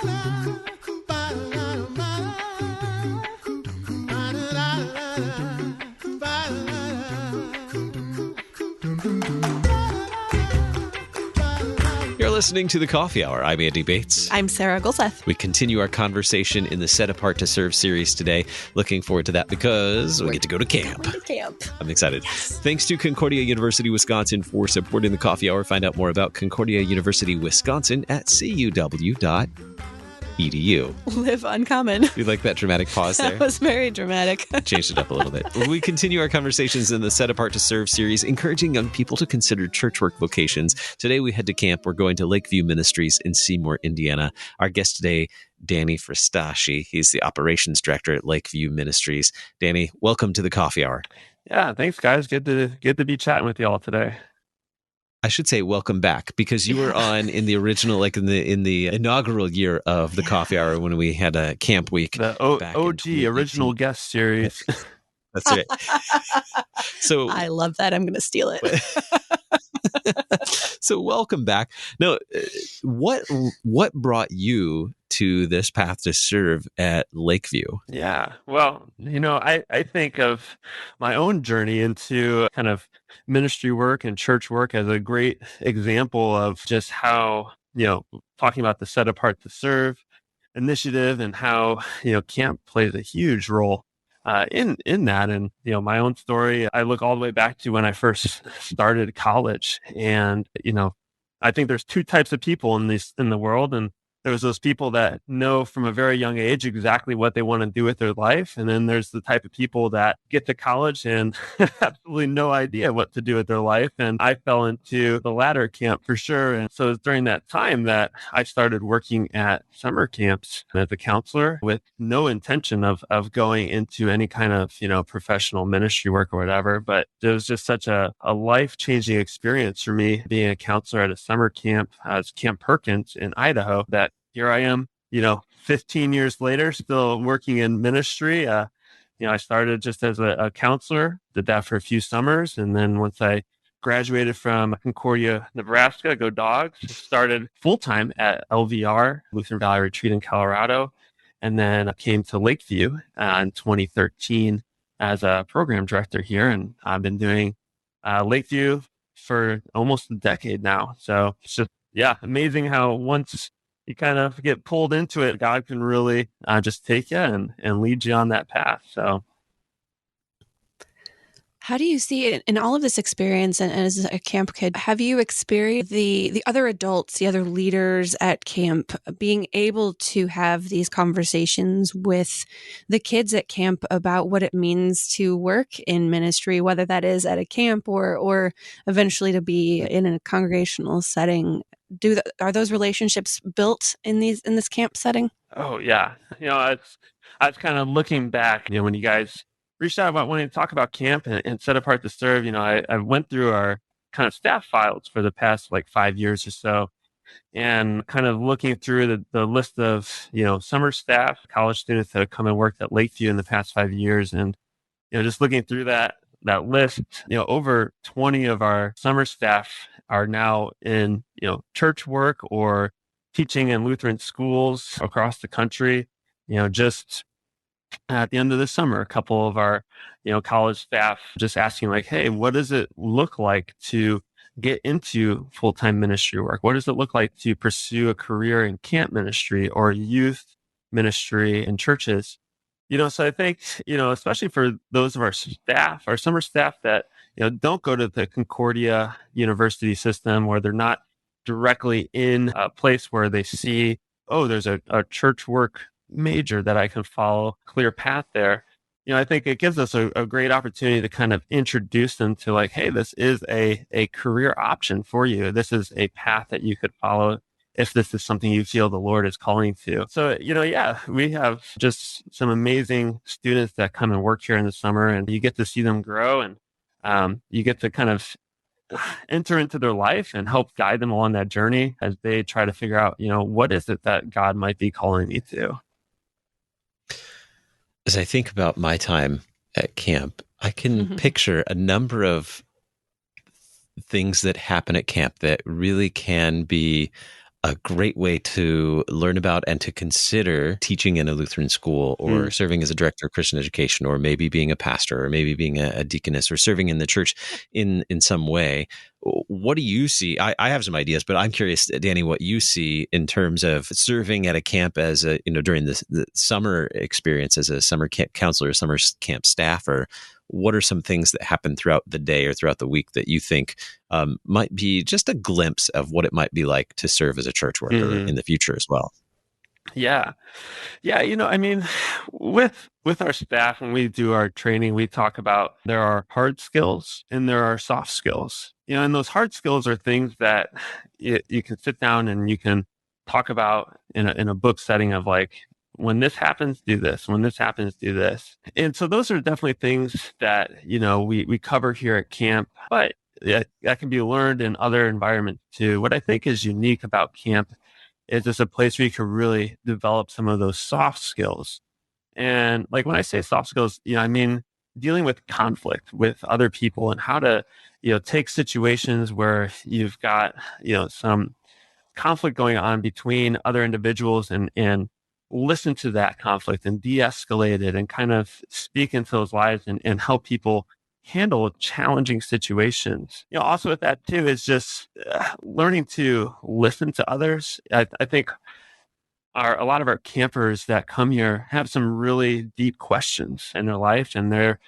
You're listening to The Coffee Hour. I'm Andy Bates. I'm Sarah Gulseth. We continue our conversation in the Set Apart to Serve series today. Looking forward to that because we get to go to camp. I'm excited. Yes. Thanks to Concordia University, Wisconsin for supporting The Coffee Hour. Find out more about Concordia University, Wisconsin at cuw.edu. Live uncommon. You like that dramatic pause there? That was very dramatic. Changed it up a little bit. We continue our conversations in the Set Apart to Serve series, encouraging young people to consider church work vocations. Today we head to camp. We're going to Lakeview Ministries in Seymour, Indiana. Our guest today, Danny Frastaci. He's the operations director at Lakeview Ministries. Danny, welcome to the Coffee Hour. Yeah, thanks, guys. Good to be chatting with you all today. I should say welcome back because you were on in the original, like in the inaugural year of the Coffee Hour when we had a camp week. The OG original guest series. That's right. So I love that. I'm going to steal it. So welcome back. Now, what brought you to this path to serve at Lakeview? Yeah, well, I think of my own journey into kind of ministry work and church work as a great example of just how, talking about the Set Apart to Serve initiative and how, camp plays a huge role in that. And, my own story, I look all the way back to when I first started college. And, I think there's two types of people in the world. And there's those people that know from a very young age exactly what they want to do with their life. And then there's the type of people that get to college and have absolutely no idea what to do with their life. And I fell into the latter camp for sure. And so it was during that time that I started working at summer camps as a counselor with no intention of going into any kind of, professional ministry work or whatever. But it was just such a life-changing experience for me being a counselor at a summer camp as Camp Perkins in Idaho that here I am, 15 years later, still working in ministry. I started just as a counselor, did that for a few summers. And then once I graduated from Concordia, Nebraska, go Dogs, started full-time at LVR, Lutheran Valley Retreat in Colorado. And then I came to Lakeview in 2013 as a program director here. And I've been doing Lakeview for almost a decade now. So it's just, amazing how once you kind of get pulled into it, God can really just take you and lead you on that path. So How do you see it in all of this experience and as a camp kid? Have you experienced the other adults, the other leaders at camp being able to have these conversations with the kids at camp about what it means to work in ministry, whether that is at a camp or eventually to be in a congregational setting? Are those relationships built in this camp setting? Oh yeah. I was kind of looking back, when you guys reached out about wanting to talk about camp and Set Apart to Serve, I went through our kind of staff files for the past 5 years or so and kind of looking through the list of, summer staff, college students that have come and worked at Lakeview in the past 5 years. And, just looking through that list, over 20 of our summer staff are now in, church work or teaching in Lutheran schools across the country. Just at the end of the summer, a couple of our, college staff just asking hey, what does it look like to get into full-time ministry work? What does it look like to pursue a career in camp ministry or youth ministry in churches? So I think, especially for those of our staff, our summer staff that, don't go to the Concordia University system or they're not directly in a place where they see, oh, there's a church work major that I can follow, clear path there. I think it gives us a great opportunity to kind of introduce them to hey, this is a career option for you. This is a path that you could follow if this is something you feel the Lord is calling to. So, we have just some amazing students that come and work here in the summer and you get to see them grow and you get to kind of enter into their life and help guide them along that journey as they try to figure out, what is it that God might be calling me to? As I think about my time at camp, I can picture a number of things that happen at camp that really can be a great way to learn about and to consider teaching in a Lutheran school, or serving as a director of Christian education, or maybe being a pastor, or maybe being a deaconess, or serving in the church in some way. What do you see? I have some ideas, but I'm curious, Danny, what you see in terms of serving at a camp as a, during the summer experience as a summer camp counselor, summer camp staffer. What are some things that happen throughout the day or throughout the week that you think might be just a glimpse of what it might be like to serve as a church worker in the future as well? Yeah. Yeah. I mean, with our staff, when we do our training, we talk about there are hard skills and there are soft skills. And those hard skills are things that you can sit down and you can talk about in a book setting of like, when this happens, do this. When this happens, do this. And so those are definitely things that, we cover here at camp, but that can be learned in other environments too. What I think is unique about camp is it's a place where you can really develop some of those soft skills. And like when I say soft skills, I mean dealing with conflict with other people and how to, take situations where you've got, some conflict going on between other individuals and listen to that conflict and de-escalate it and kind of speak into those lives and help people handle challenging situations. Also with that too is just learning to listen to others. I think a lot of our campers that come here have some really deep questions in their life, and they're,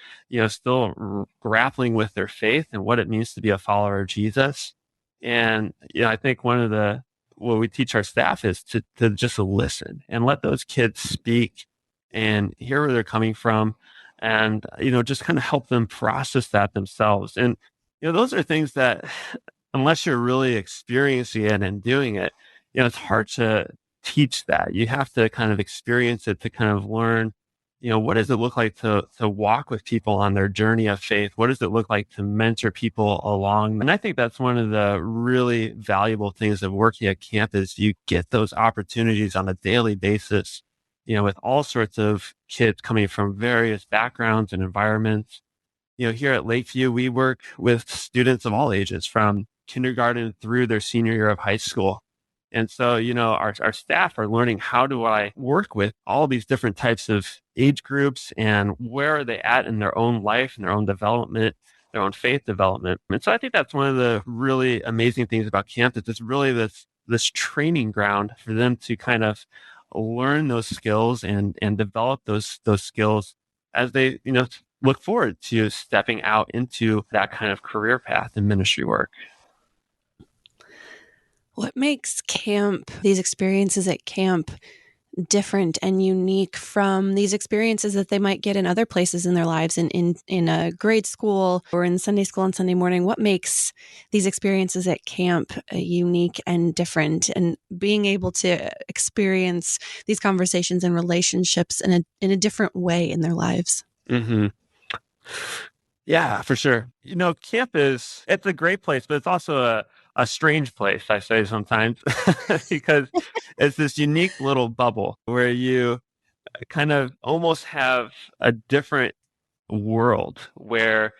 still grappling with their faith and what it means to be a follower of Jesus. And, I think what we teach our staff is to just listen and let those kids speak and hear where they're coming from, and, just kind of help them process that themselves. And, those are things that unless you're really experiencing it and doing it, it's hard to teach that. You have to kind of experience it to kind of learn, what does it look like to walk with people on their journey of faith? What does it look like to mentor people along? And I think that's one of the really valuable things of working at camp is you get those opportunities on a daily basis, with all sorts of kids coming from various backgrounds and environments. Here at Lakeview, we work with students of all ages from kindergarten through their senior year of high school. And so, our staff are learning, how do I work with all these different types of age groups and where are they at in their own life and their own development, their own faith development. And so I think that's one of the really amazing things about camp, is it's really this training ground for them to kind of learn those skills and develop those skills as they, look forward to stepping out into that kind of career path in ministry work. What makes these experiences at camp, different and unique from these experiences that they might get in other places in their lives, in a grade school or in Sunday school on Sunday morning? What makes these experiences at camp unique and different, and being able to experience these conversations and relationships in a different way in their lives? Mm-hmm. Yeah, for sure. Camp it's a great place, but it's also a strange place, I say sometimes, because it's this unique little bubble where you kind of almost have a different world where,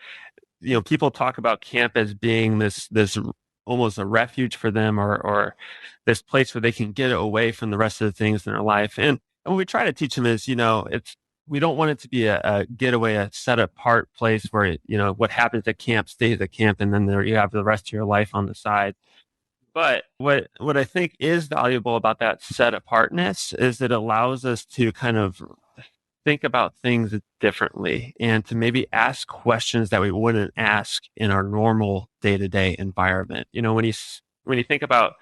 people talk about camp as being this almost a refuge for them, or this place where they can get away from the rest of the things in their life. And what we try to teach them is, we don't want it to be a getaway, a set apart place where, what happens at camp stays at camp, and then you have the rest of your life on the side. But what I think is valuable about that set apartness is it allows us to kind of think about things differently and to maybe ask questions that we wouldn't ask in our normal day-to-day environment. When you think about,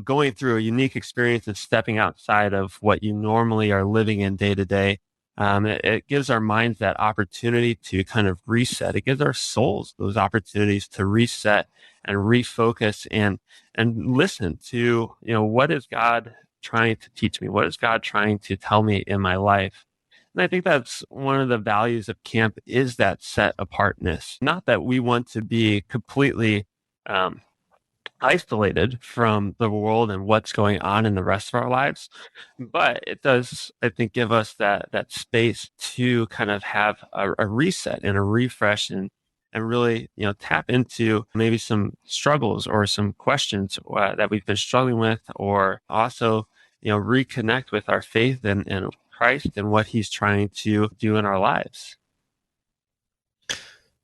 going through a unique experience and stepping outside of what you normally are living in day to day, it gives our minds that opportunity to kind of reset. It gives our souls those opportunities to reset and refocus and listen to, what is God trying to teach me? What is God trying to tell me in my life? And I think that's one of the values of camp, is that set apartness. Not that we want to be completely isolated from the world and what's going on in the rest of our lives, but it does, I think, give us that space to kind of have a reset and a refresh and and really, tap into maybe some struggles or some questions that we've been struggling with, or also, reconnect with our faith and Christ and what he's trying to do in our lives.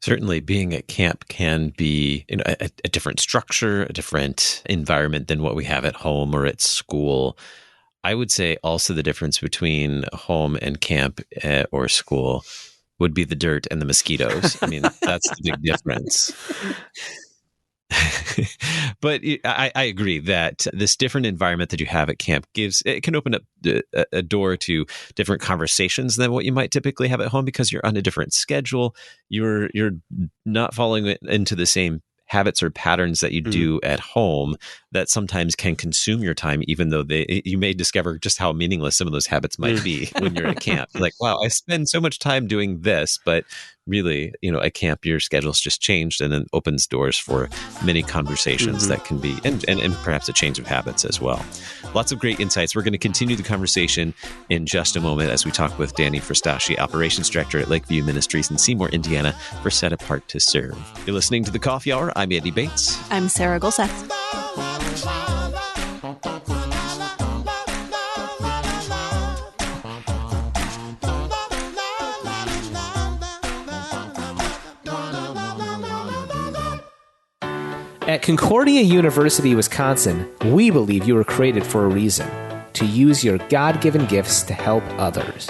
Certainly, being at camp can be a different structure, a different environment than what we have at home or at school. I would say also the difference between home and camp or school would be the dirt and the mosquitoes. I mean, that's the big difference. But I agree that this different environment that you have at camp it can open up a door to different conversations than what you might typically have at home, because you're on a different schedule. You're not falling into the same habits or patterns that you do at home that sometimes can consume your time, even though you may discover just how meaningless some of those habits might be when you're at camp. Like, wow, I spend so much time doing this, but really, at camp, your schedule's just changed, and it opens doors for many conversations that can be, and perhaps a change of habits as well. Lots of great insights. We're going to continue the conversation in just a moment as we talk with Danny Frastaci, Operations Director at Lakeview Ministries in Seymour, Indiana, for Set Apart to Serve. You're listening to The Coffee Hour. I'm Andy Bates. I'm Sarah Golseth. At Concordia University, Wisconsin, we believe you were created for a reason: to use your God-given gifts to help others,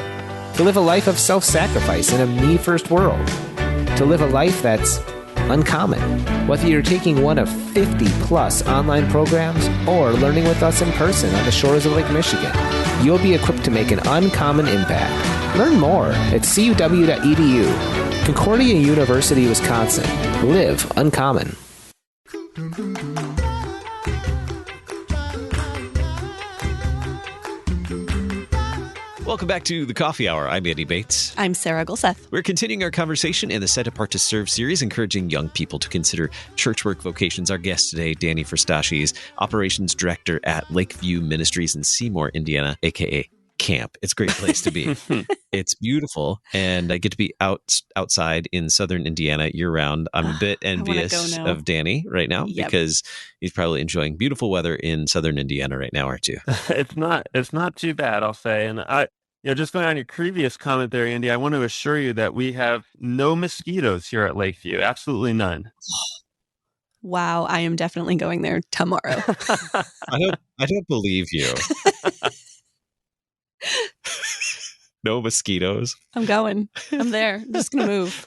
to live a life of self-sacrifice in a me-first world, to live a life that's uncommon. Whether you're taking one of 50-plus online programs or learning with us in person on the shores of Lake Michigan, you'll be equipped to make an uncommon impact. Learn more at cuw.edu. Concordia University, Wisconsin. Live uncommon. Welcome back to The Coffee Hour. I'm Andy Bates. I'm Sarah Golseth. We're continuing our conversation in the Set Apart to Serve series, encouraging young people to consider church work vocations. Our guest today, Danny Frastaci, is Operations Director at Lakeview Ministries in Seymour, Indiana, a.k.a. camp. It's a great place to be. It's beautiful, and I get to be outside in southern Indiana year-round. I'm a bit envious of Danny right now because he's probably enjoying beautiful weather in southern Indiana right now, aren't you? It's not too bad, I'll say. And just going on your previous comment there, Andy, I want to assure you that we have no mosquitoes here at Lakeview. Absolutely none. Wow, I am definitely going there tomorrow. I don't believe you. No mosquitoes. I'm going. I'm there. I'm just going to move.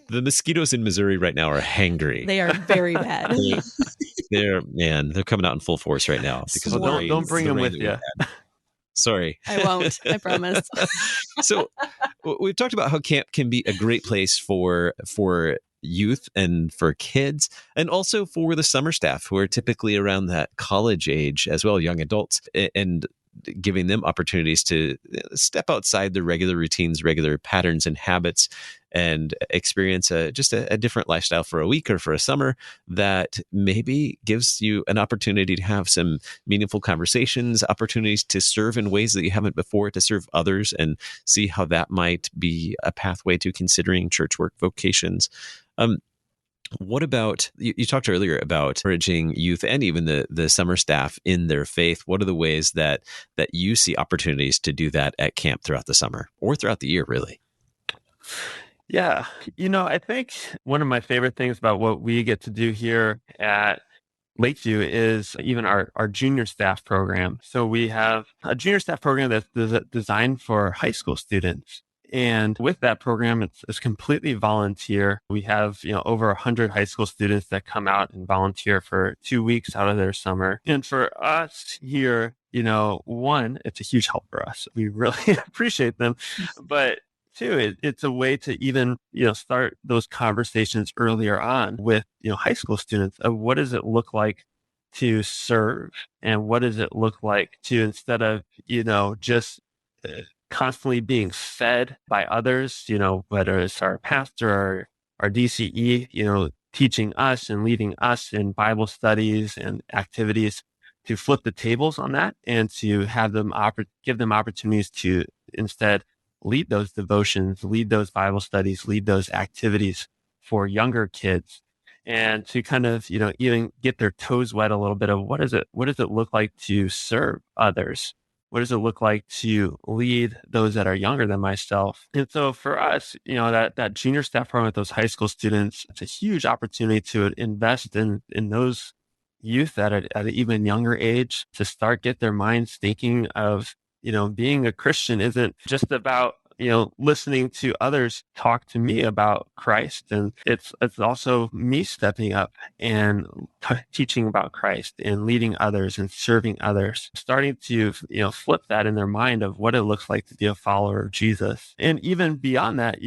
The mosquitoes in Missouri right now are hangry. They are very bad. They're coming out in full force right now because of the rain. Don't bring them with you. Sorry. I won't. I promise. So we've talked about how camp can be a great place for youth and for kids, and also for the summer staff who are typically around that college age as well, young adults, and giving them opportunities to step outside their regular routines, regular patterns and habits, and experience just a different lifestyle for a week or for a summer that maybe gives you an opportunity to have some meaningful conversations, opportunities to serve in ways that you haven't before, to serve others, and see how that might be a pathway to considering church work vocations. What about, you talked earlier about encouraging youth and even the summer staff in their faith. What are the ways that you see opportunities to do that at camp throughout the summer or throughout the year, really? Yeah. I think one of my favorite things about what we get to do here at Lakeview is even our junior staff program. So we have a junior staff program that's designed for high school students. And with that program, it's completely volunteer. We have, over 100 high school students that come out and volunteer for 2 weeks out of their summer. And for us here, one, it's a huge help for us. We really appreciate them. But two, it's a way to even, start those conversations earlier on with, high school students of what does it look like to serve, and what does it look like to, instead of, just constantly being fed by others, whether it's our pastor or our DCE, teaching us and leading us in Bible studies and activities, to flip the tables on that and to have them give them opportunities to instead lead those devotions, lead those Bible studies, lead those activities for younger kids, and to kind of, even get their toes wet a little bit of what does it look like to serve others? What does it look like to lead those that are younger than myself? And so for us, that junior staff program with those high school students, it's a huge opportunity to invest in those youth at an even younger age, to get their minds thinking of, being a Christian isn't just about, listening to others talk to me about Christ. And it's also me stepping up and teaching about Christ and leading others and serving others, starting to, flip that in their mind of what it looks like to be a follower of Jesus. And even beyond that,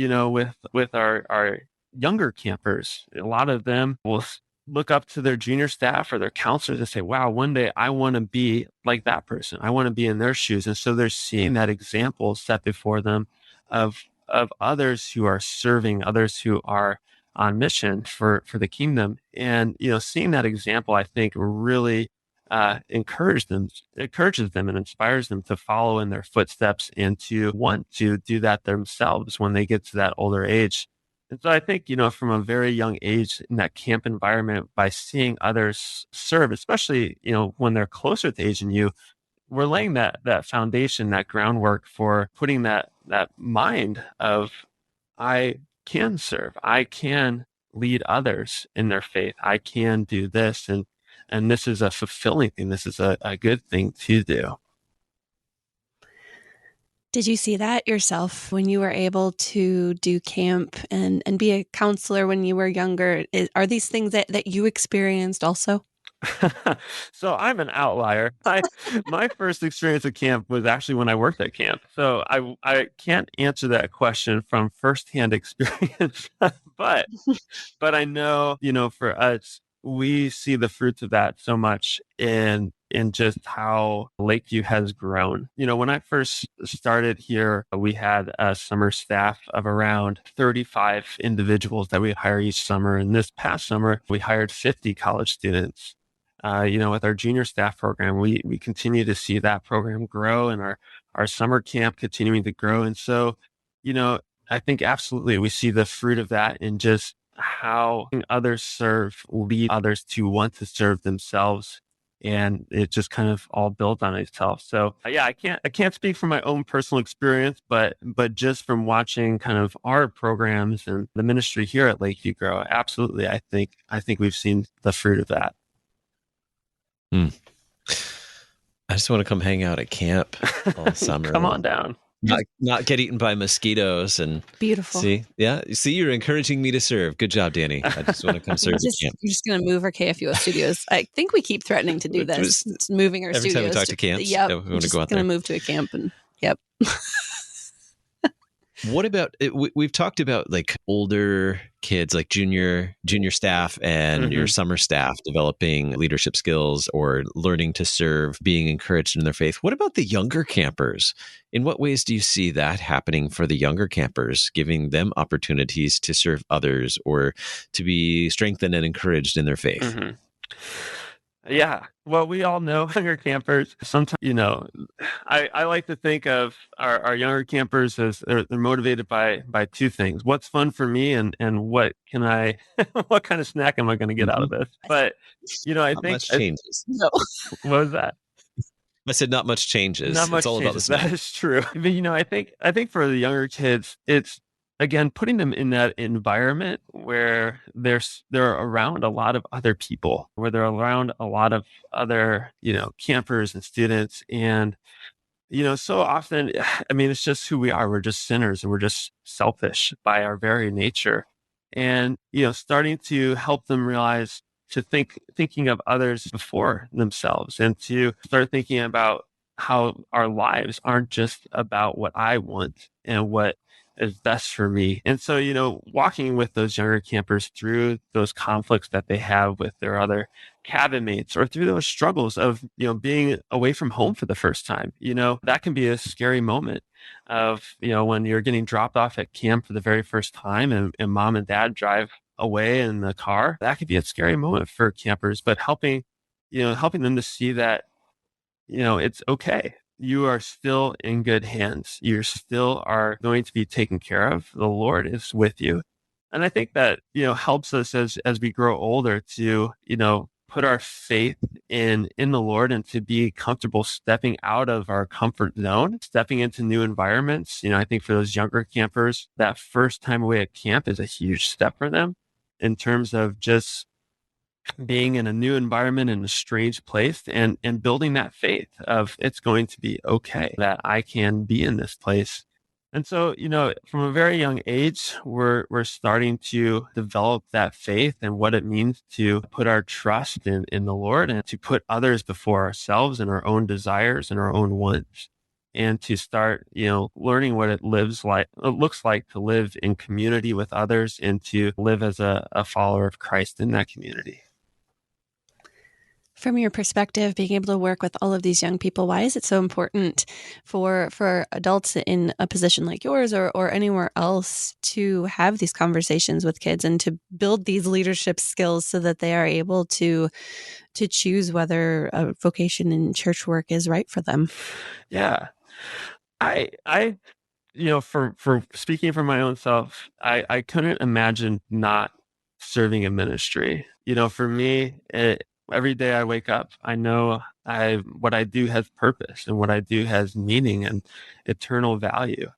with our younger campers, a lot of them will look up to their junior staff or their counselors and say, wow, one day I want to be like that person. I want to be in their shoes. And so they're seeing that example set before them of others who are serving, others who are on mission for the kingdom. And, seeing that example, I think really encourages them and inspires them to follow in their footsteps and to want to do that themselves when they get to that older age. And so I think, from a very young age in that camp environment, by seeing others serve, especially, when they're closer to age than you, we're laying that foundation, that groundwork for putting that mind of, I can serve, I can lead others in their faith, I can do this, and this is a fulfilling thing. This is a good thing to do. Did you see that yourself when you were able to do camp and be a counselor when you were younger? Are these things that you experienced also? So I'm an outlier. My first experience at camp was actually when I worked at camp. So I can't answer that question from firsthand experience, but I know, for us, we see the fruits of that so much in just how Lakeview has grown. When I first started here, we had a summer staff of around 35 individuals that we hire each summer. And this past summer, we hired 50 college students. With our junior staff program, we continue to see that program grow, and our summer camp continuing to grow. And so, I think absolutely we see the fruit of that in just how others serve, lead others to want to serve themselves. And it just kind of all built on itself. So yeah, I can't speak from my own personal experience, but just from watching kind of our programs and the ministry here at Lakeview grow, absolutely, I think we've seen the fruit of that. I just want to come hang out at camp all summer. Come on down. Not get eaten by mosquitoes and beautiful. See, you're encouraging me to serve. Good job, Danny. I just want to come serve at camp. You're just going to move our KFUO studios. I think we keep threatening to do this. It's moving our studios. Every time we talk to camps, yep, we want to go out there. Going to move to a camp and yep. What about we've talked about like older kids, like junior staff and your summer staff developing leadership skills or learning to serve, being encouraged in their faith. What about the younger campers? In what ways do you see that happening for the younger campers, giving them opportunities to serve others or to be strengthened and encouraged in their faith? Mm-hmm. Yeah. Well, we all know younger campers. Sometimes, I like to think of our younger campers as they're motivated by two things. What's fun for me and what can I, what kind of snack am I going to get out of this? But, I think much changes. No. What was that? I said not much changes. Not much it's all changes. about the snack. That is true. But, I think for the younger kids, it's, again, putting them in that environment where they're around a lot of other people, where they're around a lot of other, campers and students. And, so often, it's just who we are. We're just sinners and we're just selfish by our very nature. And, starting to help them realize to thinking of others before themselves and to start thinking about how our lives aren't just about what I want and what is best for me. And so, walking with those younger campers through those conflicts that they have with their other cabin mates or through those struggles of, being away from home for the first time, that can be a scary moment of, when you're getting dropped off at camp for the very first time and mom and dad drive away in the car. That could be a scary moment for campers, but helping them to see that, it's okay. You are still in good hands. You still are going to be taken care of. The Lord is with you. And I think that, helps us as we grow older to, put our faith in the Lord and to be comfortable stepping out of our comfort zone, stepping into new environments. I think for those younger campers, that first time away at camp is a huge step for them in terms of just being in a new environment in a strange place and building that faith of it's going to be okay that I can be in this place. And so, from a very young age, we're starting to develop that faith and what it means to put our trust in the Lord and to put others before ourselves and our own desires and our own wants. And to start, learning what it looks like to live in community with others and to live as a follower of Christ in that community. From your perspective, being able to work with all of these young people, why is it so important for adults in a position like yours or anywhere else to have these conversations with kids and to build these leadership skills so that they are able to choose whether a vocation in church work is right for them? Yeah. I for speaking for my own self, I couldn't imagine not serving in ministry. For me, every day I wake up, I know what I do has purpose and what I do has meaning and eternal value.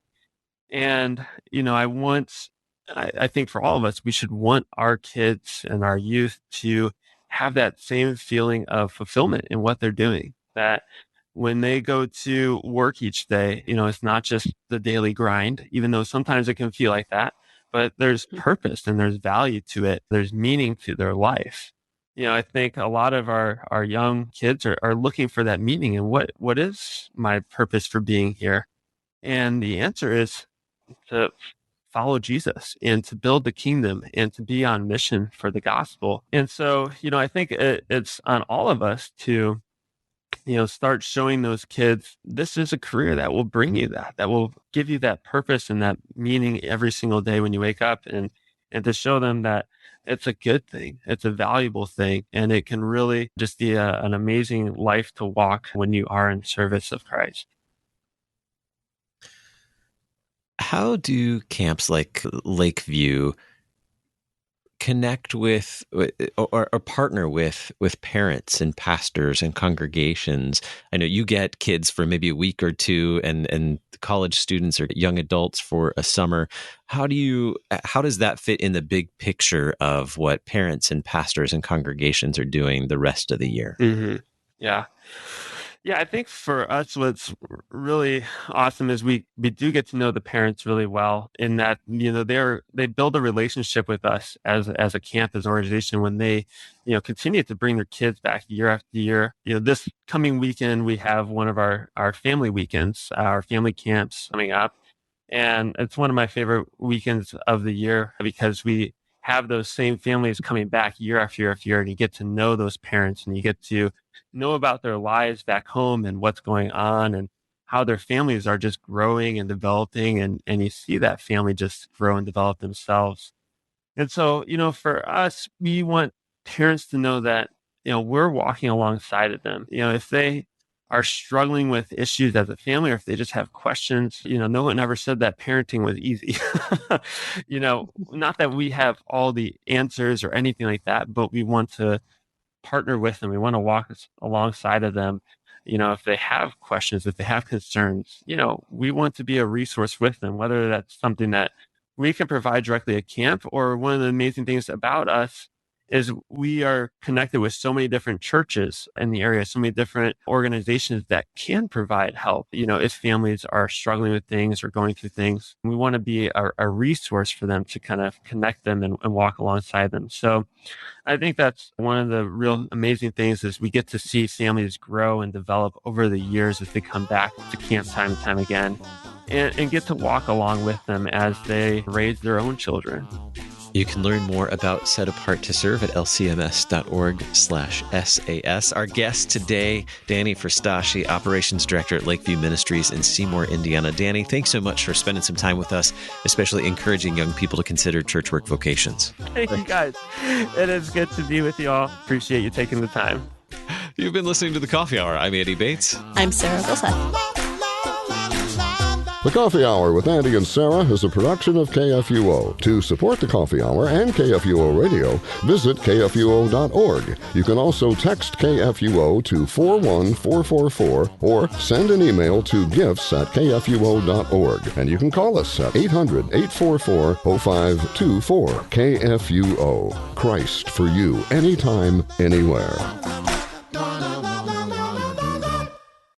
And, I think for all of us, we should want our kids and our youth to have that same feeling of fulfillment in what they're doing, that when they go to work each day, it's not just the daily grind, even though sometimes it can feel like that, but there's purpose and there's value to it. There's meaning to their life. I think a lot of our young kids are looking for that meaning and what is my purpose for being here? And the answer is to follow Jesus and to build the kingdom and to be on mission for the gospel. And so, I think it's on all of us to, start showing those kids, this is a career that will bring you that will give you that purpose and that meaning every single day when you wake up and to show them that it's a good thing. It's a valuable thing. And it can really just be an amazing life to walk when you are in service of Christ. How do camps like Lakeview connect with or partner with parents and pastors and congregations? I know you get kids for maybe a week or two and college students or young adults for a summer. How does that fit in the big picture of what parents and pastors and congregations are doing the rest of the year? Mm-hmm. Yeah, I think for us, what's really awesome is we do get to know the parents really well in that, they build a relationship with us as a camp, as an organization when they, continue to bring their kids back year after year. This coming weekend, we have one of our family weekends, our family camps coming up. And it's one of my favorite weekends of the year because we have those same families coming back year after year after year, and you get to know those parents and you get to know about their lives back home and what's going on and how their families are just growing and developing, and you see that family just grow and develop themselves. And so, for us, we want parents to know that, we're walking alongside of them. If they are struggling with issues as a family, or if they just have questions, no one ever said that parenting was easy. Not that we have all the answers or anything like that, but we want to partner with them. We want to walk alongside of them. If they have questions, if they have concerns, we want to be a resource with them, whether that's something that we can provide directly at camp, or one of the amazing things about us is we are connected with so many different churches in the area, so many different organizations that can provide help, if families are struggling with things or going through things. We want to be a resource for them to kind of connect them and walk alongside them. So I think that's one of the real amazing things is we get to see families grow and develop over the years as they come back to camp time and time again and get to walk along with them as they raise their own children. You can learn more about Set Apart to Serve at lcms.org/SAS. Our guest today, Danny Frastaci, Operations Director at Lakeview Ministries in Seymour, Indiana. Danny, thanks so much for spending some time with us, especially encouraging young people to consider church work vocations. Thank you, guys. It is good to be with you all. Appreciate you taking the time. You've been listening to The Coffee Hour. I'm Andy Bates. I'm Sarah Vilsack. The Coffee Hour with Andy and Sarah is a production of KFUO. To support the Coffee Hour and KFUO Radio, visit KFUO.org. You can also text KFUO to 41444 or send an email to gifts@kfuo.org. And you can call us at 800-844-0524. KFUO. Christ for you, anytime, anywhere.